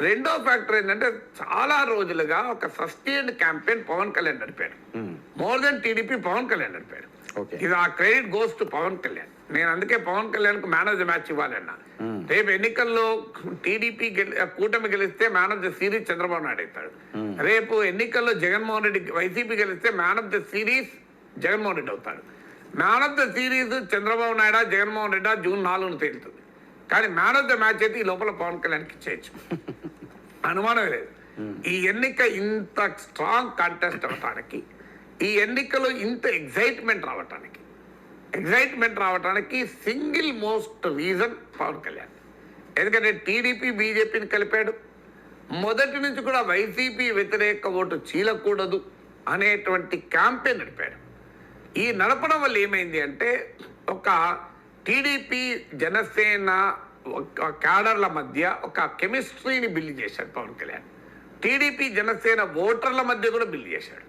రెండో ఫ్యాక్టర్ ఏంటంటే చాలా రోజులుగా ఒక సస్టైన్డ్ క్యాంపెయిన్ పవన్ కళ్యాణ్ నడిపాడు. More than TDP Pawan Kalyan నడిపాడు. ఇది ఆ credit goes to Pawan Kalyan. నేను అందుకే పవన్ కళ్యాణ్ కు మ్యాన్ ఆఫ్ ద మ్యాచ్ ఇవ్వాలన్నా. రేపు ఎన్నికల్లో టీడీపీ కూటమి గెలిస్తే man of the series Chandrababu Naidu అవుతాడు. రేపు ఎన్నికల్లో జగన్మోహన్ రెడ్డి వైసీపీ గెలిస్తే man of the series Jaganmohan Reddy అవుతాడు. Man of the series Chandrababu Naidu Jaganmohan Reddy June 4న తేలుతుంది. కానీ మ్యాన్ ఆఫ్ ద మ్యాచ్ అయితే ఈ లోపల పవన్ కళ్యాణ్కి ఇచ్చేయచ్చు, అనుమానం లేదు. ఈ ఎన్నిక ఇంత స్ట్రాంగ్ కాంటెస్ట్ అవ్వటానికి, ఈ ఎన్నికలో ఇంత ఎగ్జైట్మెంట్ రావటానికి single most reason Pawan Kalyan. ఎందుకంటే టీడీపీ బీజేపీని కలిపాడు. మొదటి నుంచి కూడా వైసీపీ వ్యతిరేక ఓటు చీలకూడదు అనేటువంటి క్యాంపెయిన్ నడిపాడు. ఈ నడపడం వల్ల ఏమైంది అంటే ఒక టీడీపీ జనసేన ఒక క్యాడర్ల మధ్య ఒక కెమిస్ట్రీని బిల్డ్ చేశాడు పవన్ కళ్యాణ్. టీడీపీ జనసేన ఓటర్ల మధ్య కూడా బిల్డ్ చేశాడు.